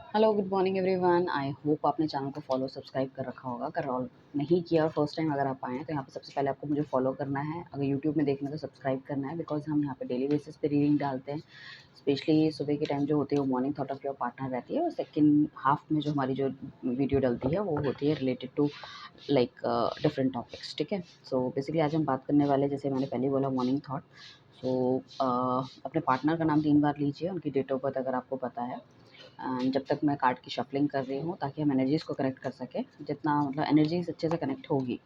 Hello good morning everyone. I hope आपने channel को follow subscribe कर रखा होगा। अगर ऑल नहीं किया और फर्स्ट टाइम अगर आप आए हैं तो यहाँ पे सबसे पहले आपको मुझे फॉलो करना है। अगर यूट्यूब में देखना है तो सब्सक्राइब करना है, बिकॉज हम यहाँ पे डेली बेसिस पे रीडिंग डालते हैं। स्पेशली सुबह के टाइम जो होती है वो morning thought of your partner रहती है, और सेकंड हाफ में जो हमारी जो वीडियो डलती है वो होती है related to like different topics. ठीक है, सो बेसिकली आज हम बात करने वाले, जैसे मैंने पहले बोला, मॉर्निंग थॉट। सो अपने पार्टनर का नाम 3 बार लीजिए, उनकी डेट ऑफ बर्थ अगर आपको पता है। जब तक मैं कार्ड की शफलिंग कर रही हूँ, ताकि हम एनर्जीज़ को कनेक्ट कर सकें। जितना मतलब एनर्जीज अच्छे से कनेक्ट होगी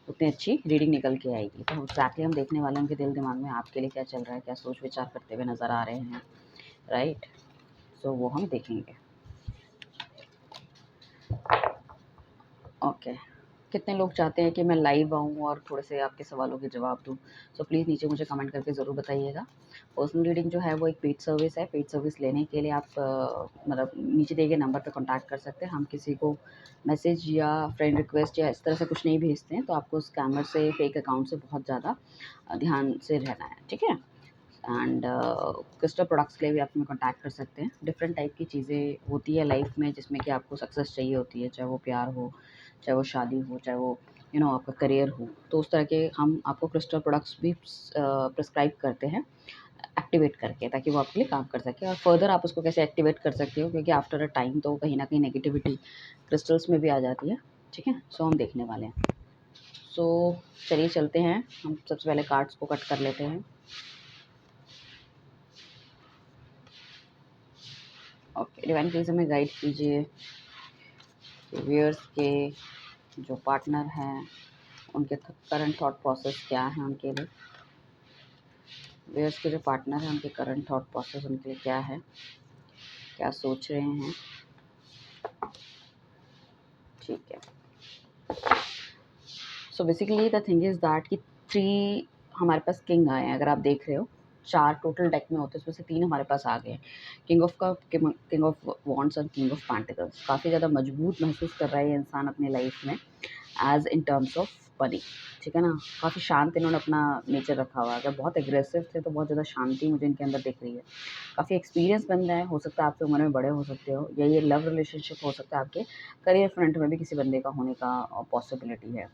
उतनी अच्छी रीडिंग निकल के आएगी। तो एग्जैक्टली हम देखने वाले हैं उनके दिल दिमाग में आपके लिए क्या चल रहा है, क्या सोच विचार करते हुए नज़र आ रहे हैं। राइट, सो वो हम देखेंगे। ओके, कितने लोग चाहते हैं कि मैं लाइव आऊँ और थोड़े से आपके सवालों के जवाब दूँ? सो प्लीज़ नीचे मुझे कमेंट करके ज़रूर बताइएगा। पर्सनल रीडिंग जो है वो एक पेड सर्विस है। पेड सर्विस लेने के लिए आप मतलब नीचे दिए गए नंबर पे कॉन्टैक्ट कर सकते हैं। हम किसी को मैसेज या फ्रेंड रिक्वेस्ट या इस तरह से कुछ नहीं भेजते हैं, तो आपको स्कैमर से, फेक अकाउंट से बहुत ज़्यादा ध्यान से रहना है। ठीक है, एंड क्रिस्टल प्रोडक्ट्स के लिए भी आप हमें कॉन्टैक्ट कर सकते हैं। डिफरेंट टाइप की चीज़ें होती है लाइफ में जिसमें कि आपको सक्सेस चाहिए होती है, चाहे वो प्यार हो, चाहे वो शादी हो, चाहे वो आपका करियर हो। तो उस तरह के हम आपको क्रिस्टल प्रोडक्ट्स भी प्रिस्क्राइब करते हैं एक्टिवेट करके, ताकि वो आपके लिए काम कर सके। और फर्दर आप उसको कैसे एक्टिवेट कर सकते हो, क्योंकि आफ्टर अ टाइम तो कहीं ना कहीं नेगेटिविटी क्रिस्टल्स में भी आ जाती है। ठीक है, सो हम देखने वाले हैं। सो चलिए चलते हैं, हम सबसे पहले कार्ड्स को कट कर लेते हैं। ओके, डिवाइन प्लीज हमें गाइड कीजिए व्यूअर्स के जो पार्टनर हैं उनके करंट थॉट प्रोसेस क्या है उनके लिए। व्यूअर्स के जो पार्टनर हैं उनके करंट थॉट प्रोसेस उनके लिए क्या है, क्या सोच रहे हैं। ठीक है, so basically the thing is that कि 3 हमारे पास किंग आए हैं। अगर आप देख रहे हो 4 टोटल डेक में होते हैं, उसमें से 3 हमारे पास आ गए हैं। किंग ऑफ वॉन्ड्स और किंग ऑफ पेंटिकल्स। काफ़ी ज़्यादा मजबूत महसूस कर रहा है ये इंसान अपनी लाइफ में as in terms of money. ठीक है ना, काफ़ी शांत इन्होंने अपना नेचर रखा हुआ है। अगर बहुत एग्रेसिव थे तो बहुत ज़्यादा शांति मुझे इनके अंदर दिख रही है। काफ़ी एक्सपीरियंस बंदा है, हो सकता है आपसे उम्र में बड़े हो सकते हो, या ये लव रिलेशनशिप हो सकता है आपके करियर फ्रंट में भी किसी बंदे का होने का पॉसिबिलिटी है।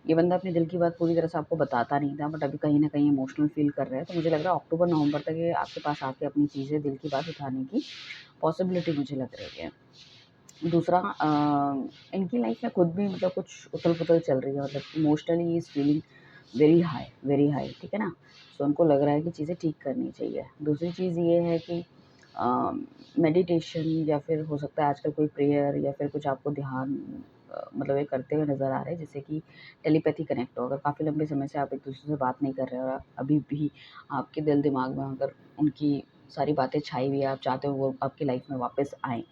ये बंदा अपने दिल की बात पूरी तरह से आपको बताता नहीं था, बट अभी कहीं न कहीं इमोशनल फ़ील कर रहा है। तो मुझे लग रहा है अक्टूबर-नवंबर तक ये आपके पास आके अपनी चीज़ें, दिल की बात उठाने की पॉसिबिलिटी मुझे लग रही है। दूसरा, इनकी लाइफ़ में खुद भी मतलब कुछ उथल-पुथल चल रही है, मतलब emotionally he is feeling very high. ठीक है ना? सो उनको लग रहा है कि चीज़ें ठीक करनी चाहिए। दूसरी चीज़ ये है कि मेडिटेशन, या फिर हो सकता है आजकल कोई प्रेयर, या फिर कुछ आपको ध्यान मतलब ये करते हुए नज़र आ रहे हैं, जिससे कि टेलीपैथी कनेक्ट हो। अगर काफ़ी लंबे समय से आप एक-दूसरे से बात नहीं कर रहे हो और अभी भी आपके दिल दिमाग में अगर उनकी सारी बातें छाई हुई है, आप चाहते हो वो आपकी लाइफ़ में वापस आएँ।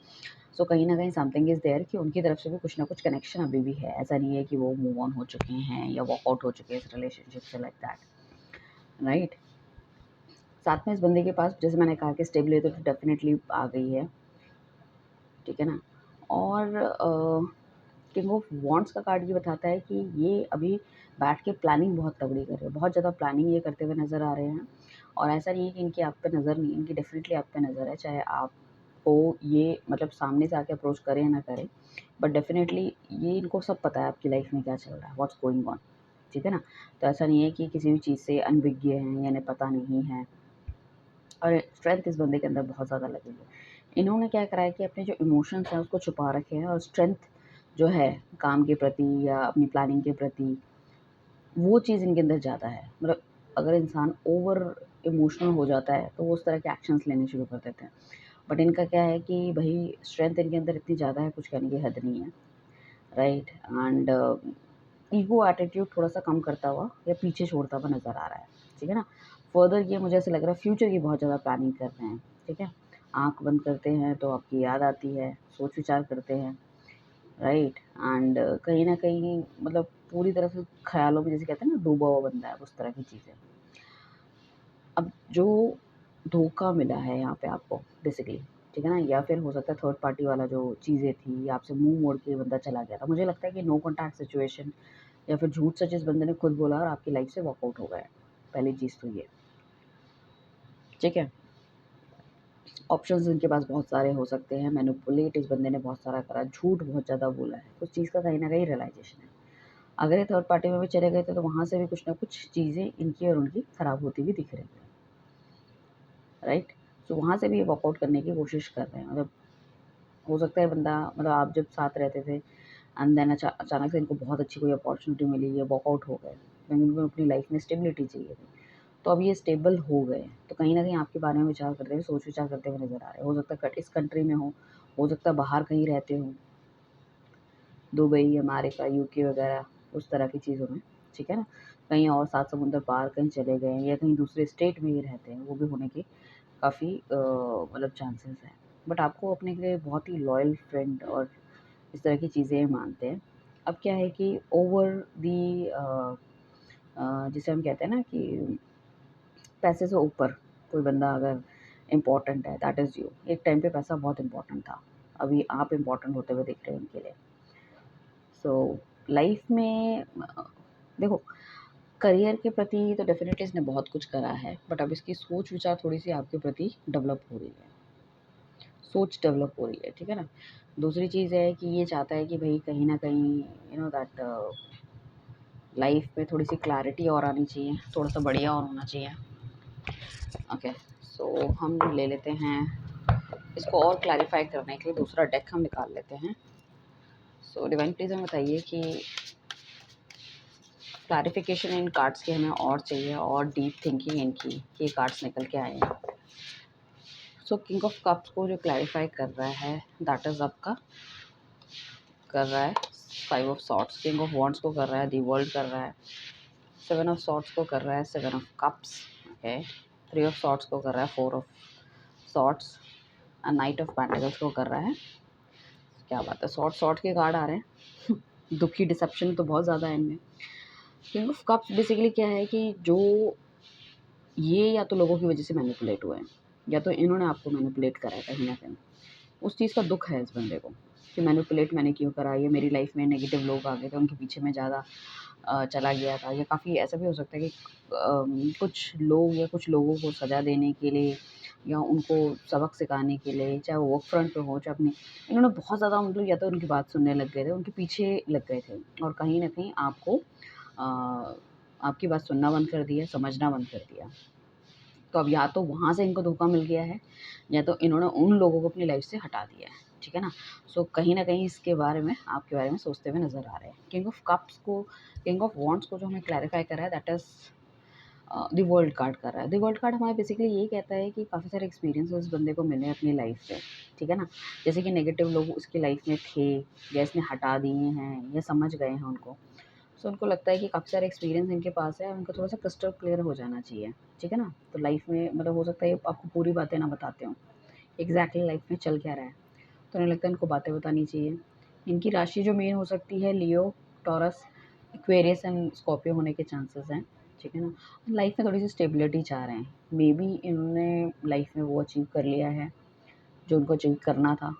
सो कहीं न कहीं समथिंग इज़ देयर कि उनकी तरफ से भी कुछ ना कुछ कनेक्शन अभी भी है। ऐसा नहीं है कि वो मूव ऑन हो चुके हैं या वॉक आउट हो चुके हैं इस रिलेशनशिप से, लाइक दैट, राइट? साथ में इस बंदे के पास, जैसे मैंने कहा कि स्टेबिलिटी तो डेफ़िनेटली आ गई है। ठीक है ना? और किंग ऑफ वॉन्ड्स का कार्ड ये बताता है कि ये अभी बैठ के प्लानिंग बहुत तगड़ी कर रहे हैं, बहुत ज़्यादा प्लानिंग ये करते हुए नज़र आ रहे हैं। और ऐसा नहीं है कि इनकी आप पे नज़र नहीं है, इनकी डेफ़िनेटली आप पे नज़र है, चाहे आपको ये मतलब सामने से आके अप्रोच करें या ना करें, बट डेफ़िनेटली ये इनको सब पता है आपकी लाइफ़ में क्या चल रहा है, व्हाट्स गोइंग ऑन। ठीक है ना? तो ऐसा नहीं है कि किसी भी चीज़ से अनभिज्ञ हैं या इन्हें पता नहीं है। और स्ट्रेंथ इस बंदे के अंदर बहुत ज़्यादा लगी है। इन्होंने क्या करा है कि अपने जो इमोशंस हैं उसको छुपा रखे हैं, और स्ट्रेंथ जो है काम के प्रति या अपनी प्लानिंग के प्रति, वो चीज़ इनके अंदर ज़्यादा है। मतलब अगर इंसान ओवर इमोशनल हो जाता है तो वो उस तरह के एक्शंस लेने शुरू कर देते हैं। बट इनका क्या है कि भई स्ट्रेंथ इनके अंदर इतनी ज़्यादा है, कुछ कहने की हद नहीं है, राइट? एंड ईगो एटीट्यूड थोड़ा-सा कम करता हुआ या पीछे छोड़ता हुआ नज़र आ रहा है। ठीक है ना? फर्दर ये मुझे ऐसा लग रहा है फ्यूचर की बहुत ज़्यादा प्लानिंग कर रहे हैं। ठीक है? आँख बंद करते हैं तो आपकी याद आती है, सोच-विचार करते हैं, राइट? एंड कहीं न कहीं मतलब पूरी तरह से ख़्यालों में, जैसे कहते हैं ना, डूबा हुआ बंदा है, उस तरह की चीज़ें। अब जो धोखा मिला है यहाँ पे आपको बेसिकली, ठीक है ना? या फिर हो सकता है थर्ड पार्टी वाला जो चीज़ें थी, या आपसे मुँह मोड़ के बंदा चला गया था। मुझे लगता है कि नो कॉन्टैक्ट सिचुएशन, या फिर झूठ सच इस बंदे ने खुद बोला और आपकी लाइफ़ से वॉकआउट हो गया है। पहली चीज़ तो ये, ठीक है? ऑप्शंस इनके पास बहुत सारे हो सकते हैं। मैनिपुलेट इस बंदे ने बहुत सारा करा, झूठ बहुत ज़्यादा बोला है, उस चीज़ का कहीं न कहीं रियलाइज़ेशन है। अगर ये थर्ड पार्टी में भी चले गए थे तो वहाँ से भी कुछ ना कुछ चीज़ें इनकी और उनकी खराब होती हुई दिख रही है, राइट? तो वहाँ से भी ये वर्कआउट करने की कोशिश कर रहे हैं। मतलब हो सकता है बंदा, मतलब आप जब साथ रहते थे एंड देन अचानक से इनको बहुत अच्छी कोई अपॉर्चुनिटी मिली, ये वर्कआउट हो गए, क्योंकि उनको अपनी लाइफ में स्टेबिलिटी चाहिए थी। तो अब ये स्टेबल हो गए, तो कहीं न कहीं आपके बारे में विचार करते हुए, सोच विचार करते हुए नज़र आ रहे हैं। हो सकता है इस कंट्री में हो सकता है बाहर कहीं रहते हों, दुबई, अमेरिका, यूके वगैरह उस तरह की चीज़ों में, ठीक है ना? कहीं और सात समुंदर पार कहीं चले गए हैं या कहीं दूसरे स्टेट में ही रहते हैं, वो भी होने के काफ़ी मतलब चांसेस हैं। बट आपको अपने के लिए बहुत ही लॉयल फ्रेंड और इस तरह की चीज़ें मानते हैं। अब क्या है कि ओवर दी जिसे हम कहते हैं ना कि पैसे से ऊपर कोई बंदा अगर इम्पोर्टेंट है, दैट इज़ यू। एक टाइम पे पैसा बहुत इम्पोर्टेंट था, अभी आप इम्पोर्टेंट होते हुए दिख रहे हैं उनके लिए। सो लाइफ में देखो, करियर के प्रति तो डेफ़िनेटली इसने बहुत कुछ करा है, बट अब इसकी सोच विचार थोड़ी-सी आपके प्रति डेवलप हो रही है, सोच डेवलप हो रही है, ठीक है ना? दूसरी चीज़ है कि ये चाहता है कि भई कहीं न कहीं दैट लाइफ में थोड़ी-सी क्लैरिटी और आनी चाहिए, थोड़ा-सा बढ़िया और होना चाहिए। ओके, सो हम ले लेते हैं इसको और क्लैरिफ़ाई करने के लिए दूसरा डेक हम निकाल लेते हैं। सो डिवाइन प्लीज़ हमें बताइए कि क्लैरिफ़िकेशन इन कार्ड्स की हमें और चाहिए, और डीप थिंकिंग इनकी, ये कार्ड्स निकल के आए हैं। सो किंग ऑफ कप्स को जो क्लैरिफ़ाई कर रहा है, दैट इज़ आपका कर रहा है 5 of swords, king of wands को कर रहा है दी वर्ल्ड कर रहा है, 7 ऑफ सॉर्ड्स को कर रहा है 7 of cups, okay, 3 of swords को कर रहा है 4 of swords, and night of pentacles को कर रहा है, क्या बात है, सॉर्ट के कार्ड आ रहे हैं दुखी, डिसेप्शन तो बहुत ज़्यादा है इनमें। किंग ऑफ कप्स बेसिकली क्या है कि जो ये या तो लोगों की वजह से मैनिपुलेट हुए हैं, या तो इन्होंने आपको मैनिपुलेट करा है कहीं ना कहीं, उस चीज़ का दुख है इस बंदे को कि मैनिपुलेट मैंने क्यों करा, ये मेरी लाइफ में नेगेटिव लोग आ गए थे, उनके पीछे मैं ज़्यादा चला गया था, या काफ़ी ऐसा भी हो सकता है कि कुछ लोग या कुछ लोगों को सज़ा देने के लिए या उनको सबक सिखाने के लिए, चाहे वो वर्क फ्रंट पे हो चाहे अपनी, इन्होंने बहुत ज़्यादा मतलब या तो उनकी बात सुनने लग गए थे, उनके पीछे लग गए थे, और कहीं न कहीं आपको आपकी बात सुनना बंद कर दिया, समझना बंद कर दिया। तो अब या तो वहाँ से इनको धोखा मिल गया है, या तो इन्होंने उन लोगों को अपनी लाइफ से हटा दिया है, ठीक है ना? सो कहीं न कहीं इसके बारे में, आपके बारे में सोचते हुए नज़र आ रहे हैं। किंग ऑफ वॉन्ड्स को जो हमें क्लैरिफ़ाई करा है, that is the world card कर रहा है। द वर्ल्ड कार्ड हमारे बेसिकली यही कहता है कि काफ़ी सारे एक्सपीरियंसेस बंदे को मिले अपनी लाइफ में, ठीक है ना? जैसे कि नेगेटिव लोग उसकी लाइफ में थे, या इसने हटा दिए हैं, या समझ गए हैं उनको। सो उनको लगता है कि काफ़ी सारे एक्सपीरियंस इनके पास है, उनको थोड़ा-सा क्रिस्टल क्लियर हो जाना चाहिए, ठीक है ना? तो लाइफ में मतलब हो सकता है आपको पूरी बातें ना बताते हों, एग्ज़ैक्टली लाइफ में चल क्या रहा है, तो उन्हें लगता है इनको बातें बतानी चाहिए। इनकी राशि जो मेन हो सकती है लियो, टॉरस, एक्वेरियस एंड स्कॉर्पियो होने के चांसेस हैं, ठीक है ना? लाइफ में थोड़ी-सी स्टेबिलिटी चाह रहे हैं। मेबी इन्होंने लाइफ में वो अचीव कर लिया है, जो उनको अचीव करना था।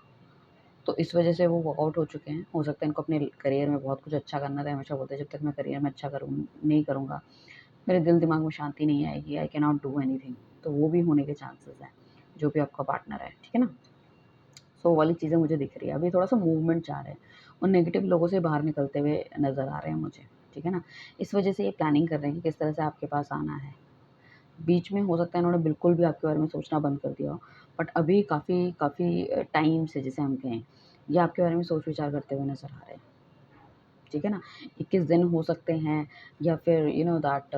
तो इस वजह से वो वर्कआउट हो चुके हैं। हो सकता है इनको अपने करियर में बहुत कुछ अच्छा करना था। हमेशा बोलते हैं जब तक मैं करियर में अच्छा नहीं करूँगा, मेरे दिल दिमाग में शांति नहीं आएगी, I can not do anything. तो वो भी होने के चांसेस हैं, जो भी आपका पार्टनर है, ठीक है ना? सो वो वाली चीज़ें मुझे दिख रही है। अभी थोड़ा-सा मूवमेंट चाह रहे हैं और नेगेटिव लोगों से बाहर निकलते हुए नज़र आ रहे हैं मुझे, ठीक है ना? इस वजह से ये प्लानिंग कर रहे हैं कि किस तरह से आपके पास आना है। बीच में हो सकता है इन्होंने बिल्कुल भी आपके बारे में सोचना बंद कर दिया हो, बट अभी काफ़ी काफ़ी टाइम से, जिसे हम कहें, ये आपके बारे में सोच विचार करते हुए नज़र आ रहे हैं, ठीक है ना? 21 दिन हो सकते हैं, या फिर दैट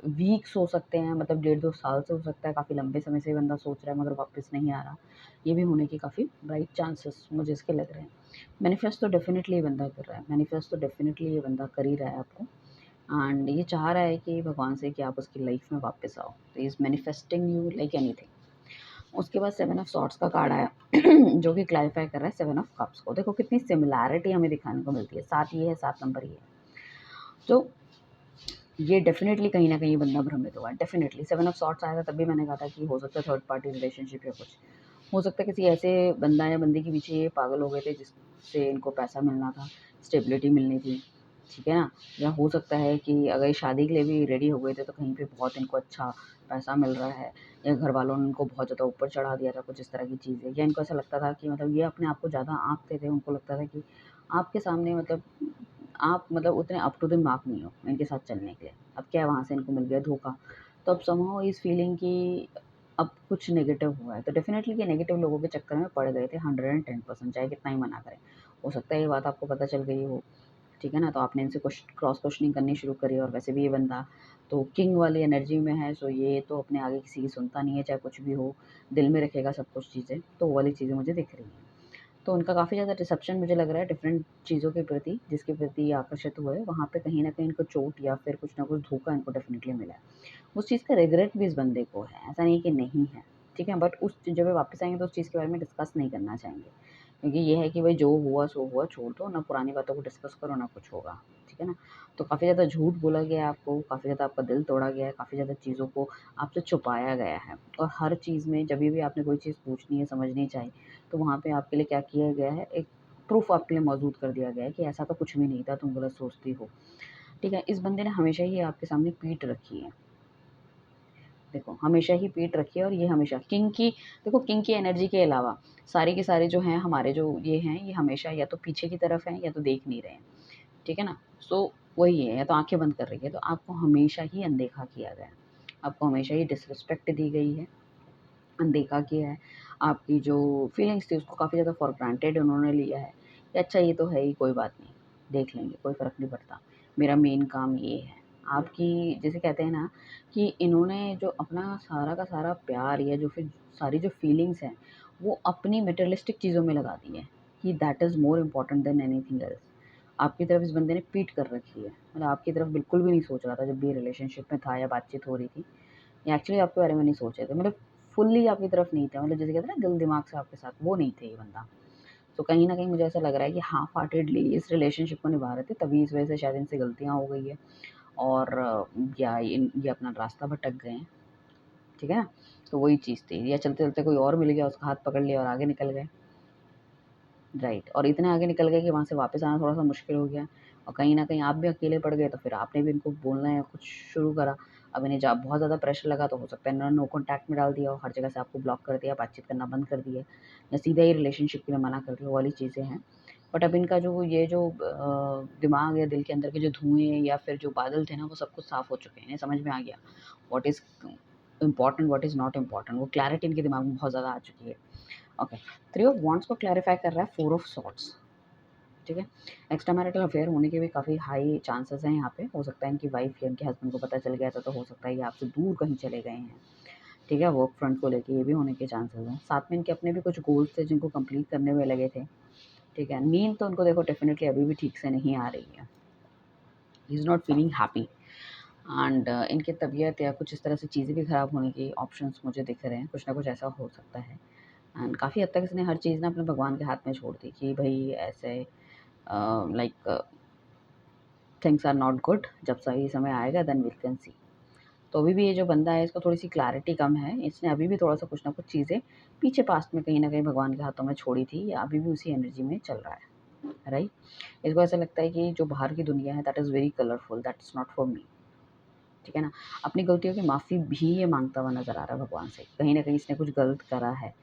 वीक्स हो सकते हैं, मतलब डेढ़ 2 साल से हो सकता है, काफ़ी लंबे समय से बंदा सोच रहा है मगर वापस नहीं आ रहा। ये भी होने के काफ़ी ब्राइट चांसेस मुझे इसके लग रहे हैं। मैनिफेस्ट तो डेफ़िनिटली ये बंदा कर रहा है, मैनिफेस्ट तो डेफ़िनिटली ये बंदा कर ही रहा है आपको, एंड ये चाह रहा है कि भगवान से कि आप उसकी लाइफ में वापस आओ। तो he is manifesting you like anything. उसके बाद 7 ऑफ सॉर्ड्स का कार्ड आया जो कि क्लैरिफ़ाई कर रहा है 7 ऑफ कप्स को। देखो कितनी सिमिलैरिटी हमें दिखाने को मिलती है, 7 ये है, 7 नंबर ये है। तो ये डेफ़िनेटली कहीं न कहीं बंदा भ्रमित हुआ है, डेफ़िनेटली। 7 ऑफ सॉर्ड्स आया था तब भी मैंने कहा था कि हो सकता है थर्ड पार्टी रिलेशनशिप या कुछ। हो सकता है किसी ऐसे बंदा या बंदी के पीछे ये पागल हो गए थे जिससे इनको पैसा मिलना था, स्टेबिलिटी मिलनी थी, ठीक है ना? या हो सकता है कि अगर ये शादी के लिए भी रेडी हो गए थे तो कहीं पे बहुत इनको अच्छा पैसा मिल रहा है या घर वालों ने उनको बहुत ज़्यादा ऊपर चढ़ा दिया था, कुछ इस तरह की चीज़ें, या इनको ऐसा लगता था कि मतलब ये अपने आप को ज़्यादा आँकते थे, उनको लगता था कि आपके सामने मतलब आप मतलब उतने अप टू द मार्क नहीं हो इनके साथ चलने के लिए। अब क्या है, वहाँ से इनको मिल गया धोखा। तो अब समहाउ इस फीलिंग की अब कुछ नेगेटिव हुआ है, तो डेफ़िनेटली ये नेगेटिव लोगों के चक्कर में पड़ गए थे 110%, चाहे कितना ही मना करें। हो सकता है ये बात आपको पता चल गई हो, ठीक है ना? तो आपने इनसे क्रॉस क्वेश्चनिंग करनी शुरू करी, और वैसे भी ये बंदा तो किंग वाली एनर्जी में है, सो ये तो अपने आगे किसी की सुनता नहीं है, चाहे कुछ भी हो, दिल में रखेगा सब कुछ चीज़ें, तो वो वाली चीज़ें मुझे दिख रही हैं। तो उनका काफ़ी ज़्यादा रिसेप्शन मुझे लग रहा है डिफरेंट चीज़ों के प्रति, जिसके प्रति ये आकर्षित हुए, वहाँ पे कहीं न कहीं इनको चोट या फिर कुछ ना कुछ धोखा इनको डेफ़िनेटली मिला है। उस चीज़ का रिग्रेट भी इस बंदे को है, ऐसा नहीं कि नहीं है, ठीक है? बट उस जब ये वापस आएँगे तो उस चीज़ के बारे में डिस्कस नहीं करना चाहेंगे। क्योंकि ये है कि भई जो हुआ सो हुआ, छोड़ दो, ना पुरानी बातों को डिस्कस करो, ना कुछ होगा, ठीक है ना? तो काफ़ी ज़्यादा झूठ बोला गया है आपको, काफ़ी ज़्यादा आपका दिल तोड़ा गया है, काफ़ी ज़्यादा चीज़ों को आपसे छुपाया गया है, और हर चीज़ में जभी भी आपने कोई चीज़ पूछनी है, समझनी चाहिए, तो वहाँ पे आपके लिए क्या किया गया है, एक प्रूफ़ आपके लिए मौजूद कर दिया गया है कि ऐसा तो कुछ भी नहीं था, तुम गलत सोचती हो, ठीक है? इस बंदे ने हमेशा ही आपके सामने पीठ रखी है। देखो, हमेशा ही पीठ रखी है, और ये हमेशा किंग की, देखो किंग की एनर्जी के अलावा सारे के सारे जो हैं हमारे जो ये हैं, ये हमेशा या तो पीछे की तरफ हैं या तो देख नहीं रहे हैं, ठीक है ना? सो वही है, या तो आँखें बंद कर रही है, तो आपको हमेशा ही अनदेखा किया गया है। आपको हमेशा ही डिसरिस्पेक्ट दी गई है, अनदेखा किया है। आपकी जो फीलिंग्स थी उसको काफ़ी ज़्यादा फॉर ग्रांटेड उन्होंने लिया है कि अच्छा ये तो है ही, कोई बात नहीं, देख लेंगे, कोई फ़र्क नहीं पड़ता। मेरा मेन काम ये है। आपकी जैसे कहते हैं ना कि इन्होंने जो अपना सारा का सारा प्यार या जो फिर सारी जो फीलिंग्स हैं, वो अपनी मटेरियलिस्टिक चीज़ों में लगा दी है कि that is more important than anything else. आपकी तरफ इस बंदे ने पीठ कर रखी है। मतलब आपकी तरफ बिल्कुल भी नहीं सोच रहा था जब भी ये रिलेशनशिप में था या बातचीत हो रही थी। ये एक्चुअली आपके बारे में नहीं सोच रहे थे, मतलब फुल्ली आपकी तरफ नहीं थे, मतलब जैसे कहते हैं ना दिल दिमाग से आपके साथ, वो नहीं थे ये बंदा। तो कहीं न कहीं मुझे ऐसा लग रहा है कि हाफ़ हार्टेडली इस रिलेशनशिप को निभा रहे थे, तभी इस वज़ह से शायद इनसे गलतियाँ हो गई है, और या ये अपना रास्ता भटक गए हैं, ठीक है ना? तो वही चीज़ थी, या चलते-चलते कोई और मिल गया, उसका हाथ पकड़ लिया और आगे निकल गए। राइट, और इतने आगे निकल गए कि वहाँ से वापस आना थोड़ा-सा मुश्किल हो गया, और कहीं न कहीं आप भी अकेले पड़ गए, तो फिर आपने भी इनको बोलना या कुछ शुरू करा। अब इन्हें जब बहुत ज़्यादा प्रेशर लगा, तो हो सकता है इन्होंने नो कॉन्टैक्ट में डाल दिया हो, हर जगह से आपको ब्लॉक कर दिया, बातचीत करना बंद कर दिया, या सीधा ही रिलेशनशिप के लिए मना कर दिया, वो वाली चीज़ें हैं। बट अब इनका जो ये जो दिमाग या दिल के अंदर के जो धुएँ या फिर जो बादल थे ना, वो सब कुछ साफ़ हो चुके हैं। इन्हें समझ में आ गया what is important, what is not important, वो क्लैरिटी इनके दिमाग में बहुत ज़्यादा आ चुकी है। ओके, थ्री ऑफ वांड्स को क्लैरिफ़ाई कर रहा है फोर ऑफ सॉर्ड्स, ठीक है? एक्स्ट्रा मैरिटल अफ़ेयर होने के भी काफ़ी हाई चांसेस हैं यहाँ पे। हो सकता है इनकी वाइफ़ या इनके हस्बैंड को पता चल गया था, तो हो सकता है ये आपसे दूर कहीं चले गए हैं, ठीक है? वर्क फ्रंट को लेके ये भी होने के चांसेस हैं। साथ में इनके अपने भी कुछ गोल्स थे जिनको कंप्लीट करने में लगे थे, ठीक है? नींद तो उनको देखो डेफ़िनिटली अभी भी ठीक से नहीं आ रही है। He is not feeling happy, and इनकी तबीयत या कुछ इस तरह से चीज़ें भी ख़राब होने के ऑप्शंस मुझे दिख रहे हैं, कुछ ना कुछ ऐसा हो सकता है। एंड काफ़ी हद तक इसने हर चीज़ ना अपने भगवान के हाथ में छोड़ दी कि भई ऐसे like things are not good, जब सही समय आएगा देन वी कैन सी। तो अभी भी ये जो बंदा है इसको थोड़ी-सी क्लैरिटी कम है, इसने अभी भी थोड़ा-सा कुछ ना कुछ चीज़ें पीछे पास्ट में कहीं न कहीं भगवान के हाथों में छोड़ी थी, या अभी भी उसी एनर्जी में चल रहा है, राइट? इसको ऐसा लगता है कि जो बाहर की दुनिया है that is very colourful, that is not for me, ठीक है ना? अपनी गलतियों की माफ़ी भी ये माँगता हुआ नज़र आ रहा है भगवान से। कहीं न कहीं इसने कुछ गलत करा है,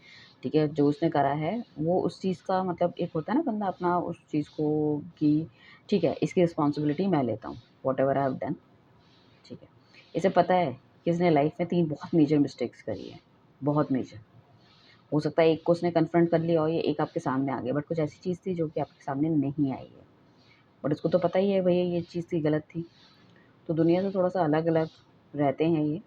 ठीक है? जो उसने करा है वो उस चीज़ का मतलब एक होता है ना बंदा अपना उस चीज़ को कि ठीक है, इसकी रिस्पॉन्सिबिलिटी मैं लेता हूँ, व्हाटएवर आई हैव डन, ठीक है? इसे पता है कि इसने लाइफ़ में 3 बहुत मेजर मिस्टेक्स करी है, बहुत मेजर। हो सकता है एक को उसने कन्फ्रंट कर लिया हो, या एक आपके सामने आ गया, बट कुछ ऐसी चीज़ थी जो कि आपके सामने नहीं आई है। बट इसको तो पता ही है भैया ये चीज़ थी, गलत थी। तो दुनिया से थोड़ा-सा अलग-अलग रहते हैं ये,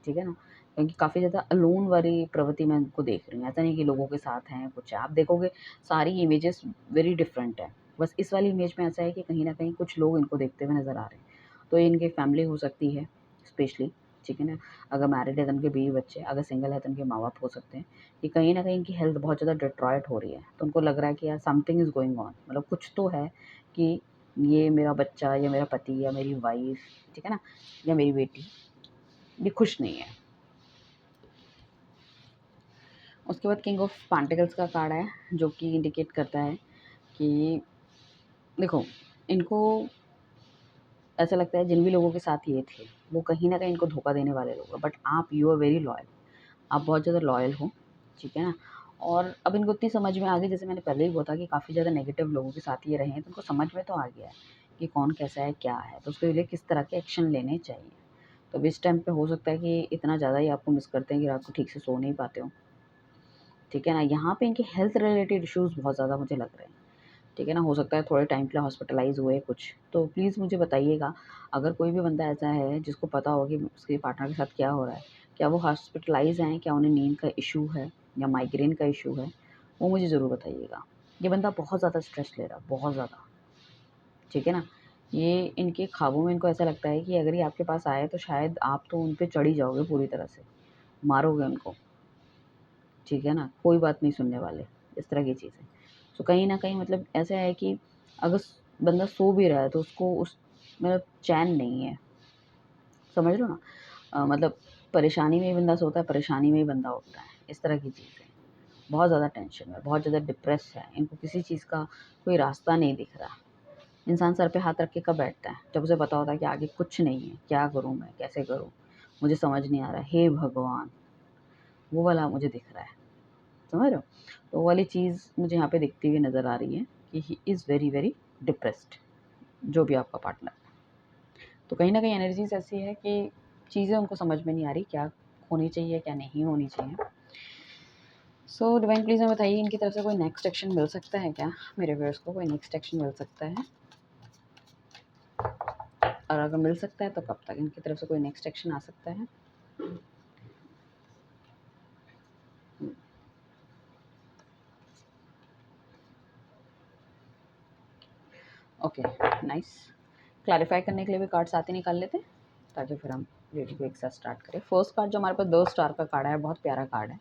ठीक है ना? क्योंकि काफ़ी ज़्यादा अलोन वाली प्रवृत्ति मैं इनको देख रही हूँ। ऐसा नहीं कि लोगों के साथ हैं, कुछ है। आप देखोगे सारी इमेजेस वेरी डिफरेंट हैं। बस इस वाली इमेज में ऐसा है कि कहीं न कहीं कुछ लोग इनको देखते हुए नज़र आ रहे हैं। तो ये इनकी फैमिली हो सकती है स्पेशली, ठीक है ना? अगर मैरिड है तो उनके बीवी-बच्चे, अगर सिंगल है तो उनके माँ-बाप हो सकते हैं। कि कहीं न कहीं इनकी हेल्थ बहुत ज़्यादा डिट्रॉयट हो रही है। तो उनको लग रहा है कि यार समथिंग इज़ गोइंग ऑन, मतलब कुछ तो है कि ये मेरा बच्चा या मेरा पति या मेरी वाइफ़, ठीक है ना? या मेरी बेटी, ये खुश नहीं है। उसके बाद किंग ऑफ पेंटिकल्स का कार्ड है, जो कि इंडिकेट करता है कि देखो, इनको ऐसा लगता है जिन भी लोगों के साथ ये थे, वो कहीं न कहीं इनको धोखा देने वाले लोग हैं। बट आप यू आर वेरी लॉयल, आप बहुत ज़्यादा लॉयल हो, ठीक है ना? और अब इनको इतनी समझ में आ गई, जैसे मैंने पहले ही बोला था कि काफ़ी ज़्यादा नेगेटिव लोगों के साथ ये रहे हैं, तो उनको समझ में तो आ गया है कि कौन कैसा है, क्या है, तो उसके लिए किस तरह के एक्शन लेने चाहिए। तो अब इस टाइम पे हो सकता है कि इतना ज़्यादा ही आपको मिस करते हैं कि रात को ठीक से सो नहीं पाते हो, ठीक है ना? यहाँ पे इनके हेल्थ रिलेटेड इश्यूज़ बहुत ज़्यादा मुझे लग रहे हैं, ठीक है ना? हो सकता है थोड़े टाइम के लिए हॉस्पिटलाइज़ हुए कुछ, तो प्लीज़ मुझे बताइएगा। अगर कोई भी बंदा ऐसा है जिसको पता हो कि उसके पार्टनर के साथ क्या हो रहा है, क्या वो हॉस्पिटलाइज़ हैं, क्या उन्हें नींद का इश्यू है या माइग्रेन का इश्यू है, वो मुझे ज़रूर बताइएगा। ये बंदा बहुत ज़्यादा स्ट्रेस ले रहा है, बहुत ज़्यादा, ठीक है ना? ये इनके ख्वाबों में इनको ऐसा लगता है कि अगर ये आपके पास आए तो शायद आप तो उन पे चढ़ ही जाओगे पूरी तरह से, मारोगे उनको, ठीक है ना? कोई बात नहीं सुनने वाले, इस तरह की चीज़ें। तो कहीं न कहीं मतलब ऐसा है कि अगर बंदा सो भी रहा है तो उसको उस मतलब चैन नहीं है, समझ रहे हो ना? मतलब परेशानी में ही बंदा सोता है, परेशानी में ही बंदा उठता है, इस तरह की चीज़ है। बहुत ज़्यादा टेंशन में, बहुत ज़्यादा डिप्रेस है, इनको किसी चीज़ का कोई रास्ता नहीं दिख रहा। इंसान सर पे हाथ रख के कब बैठता है? जब उसे पता होता है कि आगे कुछ नहीं है, क्या करूँ मैं, कैसे करूँ? मुझे समझ नहीं आ रहा है, हे भगवान! वो वाला मुझे दिख रहा है, समझ रहे हो? तो वो वाली चीज़ मुझे यहाँ पे दिखती हुई नज़र आ रही है कि he is very, very depressed, जो भी आपका पार्टनर है। तो कहीं न कहीं एनर्जीज़ ऐसी है कि चीज़ें उनको समझ में नहीं आ रही, क्या होनी चाहिए, क्या नहीं होनी चाहिए। सो डिवाइन प्लीज़ हमें बताइए, इनकी तरफ से कोई नेक्स्ट एक्शन मिल सकता है क्या? मेरे व्यूअर्स को कोई नेक्स्ट एक्शन मिल सकता है? और अगर मिल सकता है तो कब तक इनकी तरफ से कोई नेक्स्ट एक्शन आ सकता है? Okay, nice. क्लैरिफ़ाई करने के लिए भी कार्ड साथ ही निकाल लेते हैं, ताकि फिर हम रीडिंग को एक साथ स्टार्ट करें। फर्स्ट कार्ड जो हमारे पास 2 स्टार का कार्ड है, बहुत प्यारा कार्ड है।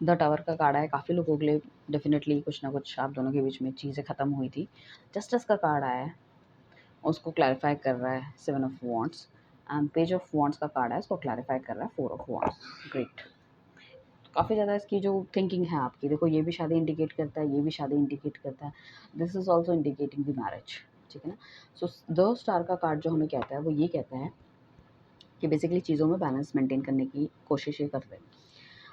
द टावर का कार्ड है, काफ़ी लोगों के लिए डेफ़िनेटली कुछ ना कुछ आप दोनों के बीच में चीज़ें ख़त्म हुई थी। जस्टिस का कार्ड आया है, उसको क्लैरिफ़ाई कर रहा है 7 of wands, and page of wands का कार्ड है, उसको क्लैरिफ़ाई कर रहा है 4 ऑफ वॉन्ड्स। ग्रेट। काफ़ी ज़्यादा इसकी जो थिंकिंग है आपकी, देखो ये भी शादी इंडिकेट करता है, ये भी शादी इंडिकेट करता है। This is also indicating the marriage, ठीक है ना? सो द स्टार का कार्ड जो हमें कहता है वो ये कहता है कि बेसिकली चीज़ों में बैलेंस मेंटेन करने की कोशिश ये कर रहे हैं।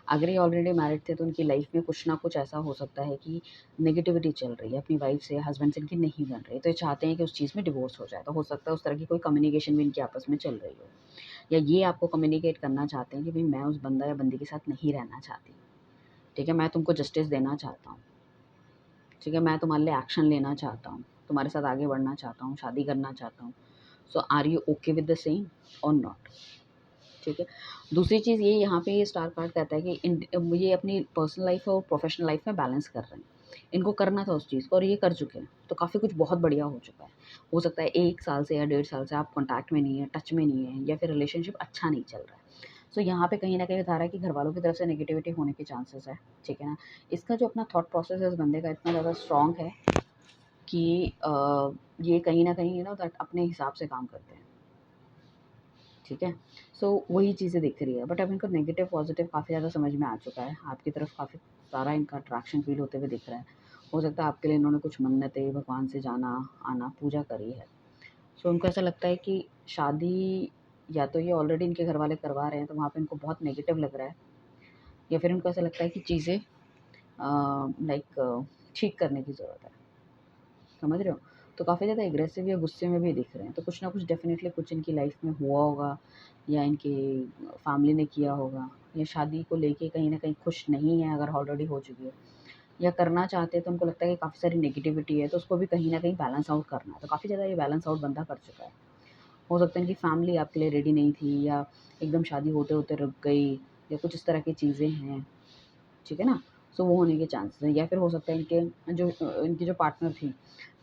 अगर ये ऑलरेडी मैरिड थे तो उनकी लाइफ में कुछ ना कुछ ऐसा हो सकता है कि नेगेटिविटी चल रही है, अपनी वाइफ से, हस्बैंड से इनकी नहीं बन रही, तो ये चाहते हैं कि उस चीज़ में डिवोर्स हो जाए। तो हो सकता है उस तरह की कोई कम्युनिकेशन भी इनकी आपस में चल रही हो, या ये आपको कम्युनिकेट करना चाहते हैं कि भाई मैं उस बंदा या बंदी के साथ नहीं रहना चाहती, ठीक है? मैं तुमको जस्टिस देना चाहता हूँ, ठीक है? मैं तुम्हारे लिए एक्शन लेना चाहता हूँ, तुम्हारे साथ आगे बढ़ना चाहता हूँ, शादी करना चाहता हूँ। So are you okay with the same or not? ठीक है। दूसरी चीज़ ये यहाँ पे ये स्टार कार्ड कहता है कि ये अपनी पर्सनल लाइफ और प्रोफेशनल लाइफ में बैलेंस कर रहे हैं। इनको करना था उस चीज़ को और ये कर चुके हैं, तो काफ़ी कुछ बहुत बढ़िया हो चुका है। हो सकता है 1 साल से या 1.5 साल से आप कॉन्टैक्ट में नहीं है, टच में नहीं है, या फिर रिलेशनशिप अच्छा नहीं चल रहा है। सो यहाँ पे कहीं न कहीं बता रहा है कि घरवालों की तरफ से नेगेटिविटी होने के चांसेस है, ठीक है ना? इसका जो अपना थॉट प्रोसेस है इस बंदे का इतना ज़्यादा स्ट्रॉन्ग है कि ये कहीं न कहीं दैट अपने हिसाब से काम करते हैं। ठीक है? सो वही चीज़ें दिख रही है, बट अब इनको नेगेटिव पॉजिटिव काफ़ी ज़्यादा समझ में आ चुका है। आपकी तरफ काफ़ी सारा इनका अट्रैक्शन फ़ील होते हुए दिख रहा है। हो सकता है आपके लिए इन्होंने कुछ मन्नतें भगवान से जाना आना पूजा करी है। सो उनको ऐसा लगता है कि शादी या तो ये ऑलरेडी इनके घर वाले करवा रहे हैं, तो वहाँ पे इनको बहुत नेगेटिव लग रहा है, या फिर इनको ऐसा लगता है कि चीज़ें लाइक ठीक करने की ज़रूरत है। समझ रहे हो? तो काफ़ी ज़्यादा एग्रेसिव या गुस्से में भी दिख रहे हैं, तो कुछ ना कुछ डेफ़िनेटली कुछ इनकी लाइफ़ में हुआ होगा, या इनकी फैमिली ने किया होगा, या शादी को लेके कहीं न कहीं खुश नहीं है अगर ऑलरेडी हो चुकी है, या करना चाहते हैं तो उनको लगता है कि काफ़ी सारी नेगेटिविटी है, तो उसको भी कहीं न कहीं बैलेंस आउट करना है। तो काफ़ी ज़्यादा ये बैलेंस आउट बंदा कर चुका है। हो सकता है इनकी फैमिली आपके लिए रेडी नहीं थी, या एकदम शादी होते-होते रुक गई, या कुछ इस तरह की चीज़ें हैं। ठीक है ना? सो वो होने के चांसेस हैं, या फिर हो सकता है इनकी जो पार्टनर थी,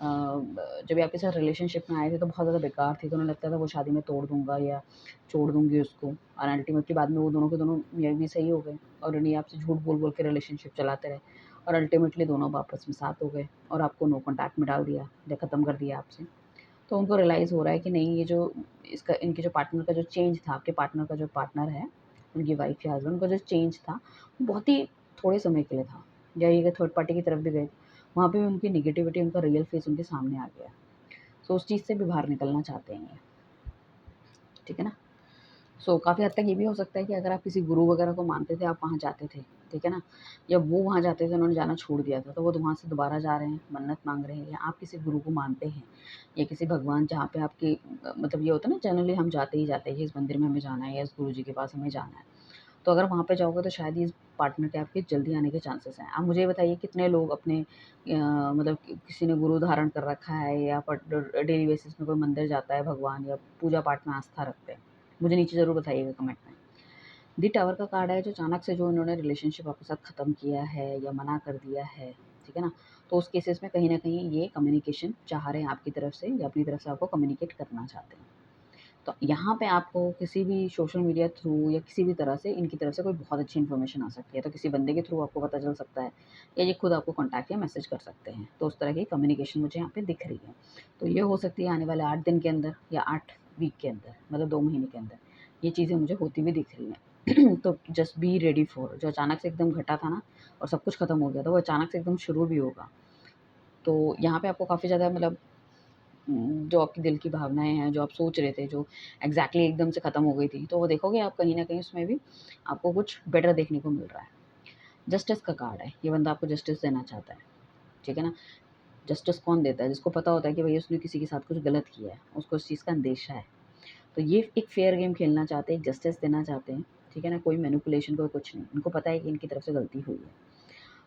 जब ये आपके साथ रिलेशनशिप में आए थे तो बहुत ज़्यादा बेकार थी, तो उन्हें लगता था वो शादी में तोड़ दूँगा या छोड़ दूँगी उसको, और अल्टीमेटली बाद में वो दोनों के दोनों ये भी सही हो गए, और उन्हें आपसे झूठ बोल-बोल के रिलेशनशिप चलाते रहे, और अल्टीमेटली दोनों अब आपस में साथ हो गए और आपको नो कॉन्टैक्ट में डाल दिया या ख़त्म कर दिया आपसे। तो उनको रियलाइज़ हो रहा है कि नहीं, ये जो इसका इनके जो पार्टनर का जो चेंज था, आपके पार्टनर का जो पार्टनर है, उनकी वाइफ़ या हस्बैंड का जो चेंज था, वो बहुत ही थोड़े समय के लिए था, या ये थर्ड पार्टी की तरफ भी गए, वहाँ पे भी उनकी नेगेटिविटी, उनका रियल फेस उनके सामने आ गया। सो उस चीज़ से भी बाहर निकलना चाहते हैं ये, ठीक है ना? सो काफ़ी हद तक ये भी हो सकता है कि अगर आप किसी गुरु वगैरह को मानते थे, आप वहाँ जाते थे, ठीक है ना? या वो वहाँ जाते थे, उन्होंने जाना छोड़ दिया था, तो वो वहाँ से दोबारा जा रहे हैं, मन्नत माँग रहे हैं, या आप किसी गुरु को मानते हैं या किसी भगवान जहाँ पे आपकी मतलब ये होता है ना, जनरली हम जाते ही जाते हैं कि इस मंदिर में हमें जाना है या इस गुरुजी के पास हमें जाना है। तो अगर वहाँ पे जाओगे तो शायद इस पार्टनर के आपके जल्दी आने के चांसेस हैं। आप मुझे ये बताइए कितने लोग अपने मतलब किसी ने गुरु धारण कर रखा है या डेली बेसिस में कोई मंदिर जाता है भगवान या पूजा पाठ में आस्था रखते हैं? मुझे नीचे ज़रूर बताइएगा कमेंट में। दी टावर का कार्ड है जो अचानक से जो इन्होंने रिलेशनशिप आपके साथ ख़त्म किया है या मना कर दिया है, ठीक है ना? तो उस केसेस में कहीं न कहीं ये कम्युनिकेशन चाह रहे हैं आपकी तरफ से या अपनी तरफ से आपको कम्युनिकेट करना चाहते हैं। तो यहाँ पे आपको किसी भी सोशल मीडिया थ्रू या किसी भी तरह से इनकी तरफ से कोई बहुत अच्छी इन्फॉर्मेशन आ सकती है। तो किसी बंदे के थ्रू आपको पता चल सकता है या ये खुद आपको कॉन्टैक्ट या मैसेज कर सकते हैं। तो उस तरह की कम्युनिकेशन मुझे यहाँ पे दिख रही है। तो ये हो सकती है आने वाले 8 दिन के अंदर या 8 वीक के अंदर, मतलब 2 महीने के अंदर। ये चीज़ें मुझे होती हुई दिख रही हैं। तो जस्ट बी रेडी फॉर जो अचानक से एकदम घटा था ना और सब कुछ खत्म हो गया था, वो अचानक से एकदम शुरू भी होगा। तो यहाँ पे आपको काफ़ी ज़्यादा मतलब जो आपकी दिल की भावनाएँ हैं, जो आप सोच रहे थे, जो एग्ज़ैक्टली एकदम से ख़त्म हो गई थी, तो वो देखोगे आप कहीं न कहीं उसमें भी आपको कुछ बेटर देखने को मिल रहा है। जस्टिस का कार्ड है, ये बंदा आपको जस्टिस देना चाहता है, ठीक है ना? जस्टिस कौन देता है? जिसको पता होता है कि भई उसने किसी के साथ कुछ गलत किया है, उसको उस चीज़ का अंदेशा है। तो ये एक फेयर गेम खेलना चाहते हैं, एक जस्टिस देना चाहते हैं, ठीक है ना? कोई मैनिपुलेशन कोई कुछ नहीं, उनको पता है कि इनकी तरफ से गलती हुई है।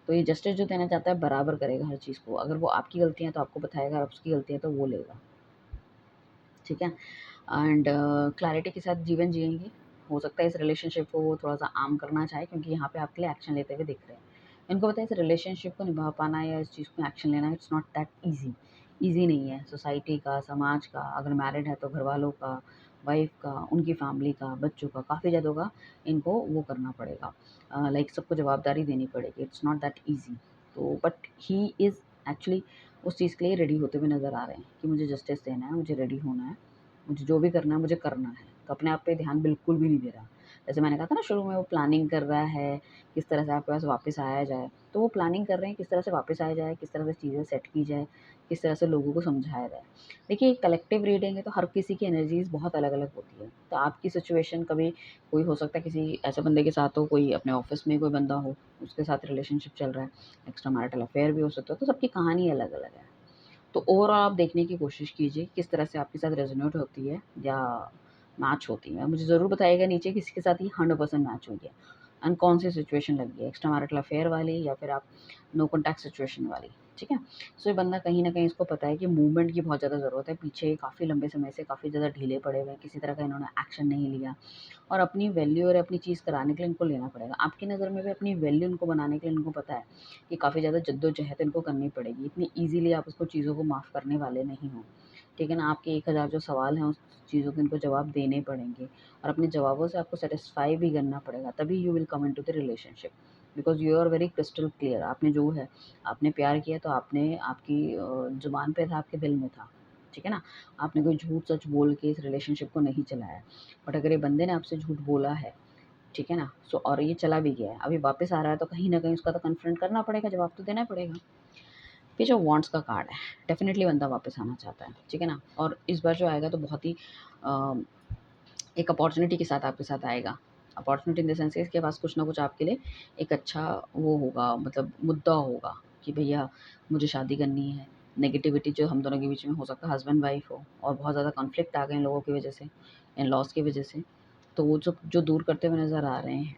तो ये जस्टिस जो देना चाहता है बराबर करेगा हर चीज़ को, अगर वो आपकी गलती है तो आपको बताएगा, अगर उसकी गलती है तो वो लेगा, ठीक है? एंड क्लैरिटी के साथ जीवन जिएँगे। हो सकता है इस रिलेशनशिप को वो थोड़ा-सा आम करना चाहे क्योंकि यहाँ पे आपके लिए एक्शन लेते हुए दिख रहे हैं। इनको पता है इस रिलेशनशिप को निभा पाना या इस चीज़ में एक्शन लेना it's not that easy. Easy नहीं है। सोसाइटी का, समाज का, अगर मैरिड है तो घरवालों का, वाइफ़ का, उनकी फैमिली का, बच्चों का, काफ़ी ज़्यादा का इनको वो करना पड़ेगा। लाइक सबको जवाबदारी देनी पड़ेगी। It's not that easy. तो बट ही इज़ एक्चुअली उस चीज़ के लिए रेडी होते हुए नज़र आ रहे हैं कि मुझे जस्टिस देना है, मुझे रेडी होना है। मुझे जो भी करना है मुझे करना है। तो अपने आप पे ध्यान बिल्कुल भी नहीं दे रहा। जैसे मैंने कहा था ना शुरू में वो प्लानिंग कर रहा है, किस तरह से आपके पास वापस आया जाए। तो वो प्लानिंग कर रहे हैं किस तरह से वापस आया जाए, किस तरह से चीज़ें सेट की जाए, किस तरह से लोगों को समझाया जाए। देखिए कलेक्टिव रीडिंग है तो हर किसी की एनर्जीज़ बहुत अलग-अलग होती है। तो आपकी सिचुएशन कभी कोई हो सकता है किसी ऐसे बंदे के साथ हो, कोई अपने ऑफ़िस में कोई बंदा हो, उसके साथ रिलेशनशिप चल रहा है, एक्स्ट्रा मैरिटल अफ़ेयर भी हो सकता है, तो सबकी कहानी अलग-अलग है। तो ओवरऑल आप देखने की कोशिश कीजिए किस तरह से आपके साथ रेजोनेट होती है या मैच होती है। मुझे ज़रूर बताइएगा नीचे किसके साथ ये 100% मैच हुई है एंड कौन सी सिचुएशन लगी है, एक्स्ट्रा मैरिटल अफेयर वाली या फिर आप नो कॉन्टैक्ट सिचुएशन वाली, ठीक है? सो ये बंदा कहीं न कहीं इसको पता है कि मूवमेंट की बहुत ज़्यादा ज़रूरत है। पीछे काफ़ी लंबे समय से काफ़ी ज़्यादा ढीले पड़े हुए हैं, किसी तरह का इन्होंने एक्शन नहीं लिया और अपनी वैल्यू और अपनी चीज़ कराने के लिए इनको लेना पड़ेगा। आपकी नज़र में भी अपनी वैल्यू इनको बनाने के लिए इनको पता है कि काफ़ी ज़्यादा जद्दोजहद इनको करनी पड़ेगी। इतनी ईज़िली आप उसको चीज़ों को माफ़ करने वाले नहीं हो, ठीक है ना? आपके 1000 जो सवाल हैं उस चीज़ों के इनको जवाब देने पड़ेंगे और अपने जवाबों से आपको सैटिस्फाई भी करना पड़ेगा, तभी you will come into the relationship because you are very crystal clear. आपने जो है, आपने प्यार किया तो आपने आपकी ज़ुबान पे था, आपके दिल में था, ठीक है ना? आपने कोई झूठ-सच बोल के इस रिलेशनशिप को नहीं चलाया। बट अगर ये बंदे ने आपसे झूठ बोला है, ठीक है ना? सो और ये चला भी गया है, अभी वापस आ रहा है तो कहीं न कहीं उसका तो कन्फ्रंट करना पड़ेगा, जवाब तो देना पड़ेगा। ये जो वांट्स का कार्ड है, डेफ़िनिटली बंदा वापस आना चाहता है, ठीक है ना? और इस बार जो आएगा तो बहुत ही अ, एक अपॉर्च्युनिटी के साथ आपके साथ आएगा। अपॉर्च्युनिटी इन द सेंस कि इसके पास कुछ ना कुछ आपके लिए एक अच्छा वो होगा मतलब मुद्दा होगा कि भैया मुझे शादी करनी है। नेगेटिविटी जो हम दोनों के बीच में हो सकता है हस्बैंड वाइफ हो और बहुत ज़्यादा कॉन्फ्लिक्ट आ गए इन लोगों की वज़ह से, इन-लॉज़ की वज़ह से, तो वो जो जो दूर करते हुए नज़र आ रहे हैं,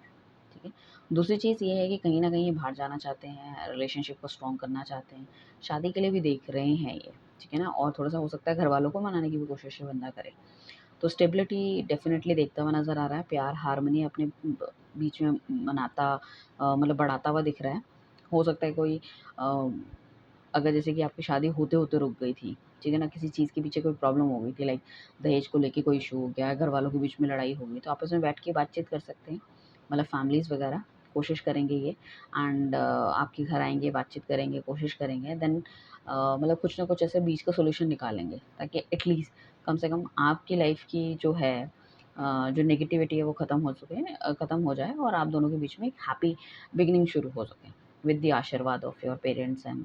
ठीक है। दूसरी चीज़ ये है कि कहीं न कहीं ये बाहर जाना चाहते हैं, रिलेशनशिप को स्ट्रॉन्ग करना चाहते हैं, शादी के लिए भी देख रहे हैं ये, ठीक है ना? और थोड़ा-सा हो सकता है घरवालों को मनाने की भी कोशिश ये बंदा करे। तो स्टेबिलिटी डेफ़िनेटली देखता हुआ नज़र आ रहा है, प्यार, हार्मनी अपने बीच में मनाता मतलब बढ़ाता हुआ दिख रहा है। हो सकता है कोई अ, अगर जैसे कि आपकी शादी होते-होते रुक गई थी, ठीक है ना? किसी चीज़ के पीछे कोई प्रॉब्लम हो गई थी लाइक दहेज को लेके कोई इश्यू हो गया, घरवालों के बीच में लड़ाई हो गई, तो आपस में बैठ के बातचीत कर सकते हैं, मतलब फैमिलीज़ वगैरह कोशिश करेंगे ये एंड आपके घर आएँगे, बातचीत करेंगे, कोशिश करेंगे देन मतलब कुछ ना कुछ ऐसे बीच का सॉल्यूशन निकालेंगे ताकि एटलीस्ट कम से कम आपकी लाइफ़ की जो है जो नेगेटिविटी है वो ख़त्म हो जाए और आप दोनों के बीच में एक हैप्पी बिगिनिंग शुरू हो सके विद द आशीर्वाद of your parents and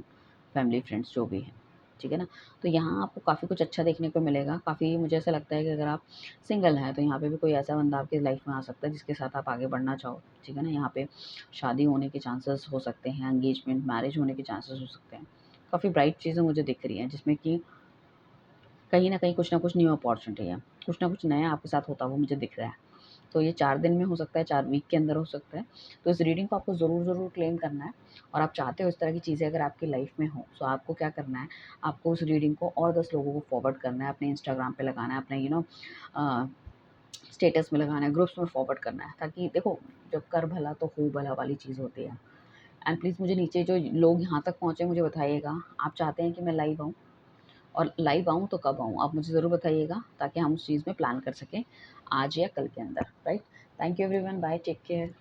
family friends जो भी हैं। ठीक है ना? तो यहाँ आपको काफ़ी कुछ अच्छा देखने को मिलेगा। काफ़ी मुझे ऐसा लगता है कि अगर आप सिंगल हैं, तो यहाँ पे भी कोई ऐसा बंदा आपकी लाइफ़ में आ सकता है जिसके साथ आप आगे बढ़ना चाहो, ठीक है ना? यहाँ पे शादी होने के चांसेस हो सकते हैं, एंगेजमेंट, मैरिज होने के चांसेस हो सकते हैं। काफ़ी ब्राइट चीज़ें मुझे दिख रही हैं जिसमें कि कहीं न कहीं कुछ न कुछ न्यू अपॉर्च्युनिटी है। कुछ न कुछ नया आपके साथ होता हुआ मुझे दिख रहा है। तो ये 4 दिन में हो सकता है, 4 वीक के अंदर हो सकता है। तो इस रीडिंग को आपको ज़रूर क्लेम करना है और आप चाहते हो इस तरह की चीज़ें अगर आपकी लाइफ़ में हो, तो आपको क्या करना है, आपको उस रीडिंग को और 10 लोगों को फॉरवर्ड करना है, अपने इंस्टाग्राम पे लगाना है, अपने अ, स्टेटस में लगाना है, ग्रुप्स में फॉरवर्ड करना है, ताकि देखो जब कर भला तो हो भला वाली चीज़ होती है। एंड प्लीज़ मुझे नीचे जो लोग यहाँ तक पहुँचे मुझे बताइएगा, आप चाहते हैं कि मैं लाइव आऊँ? और लाइव आऊँ तो कब आऊँ? आप मुझे ज़रूर बताइएगा ताकि हम उस चीज़ में प्लान कर सकें, आज या कल के अंदर, right? Thank you everyone, bye, take care.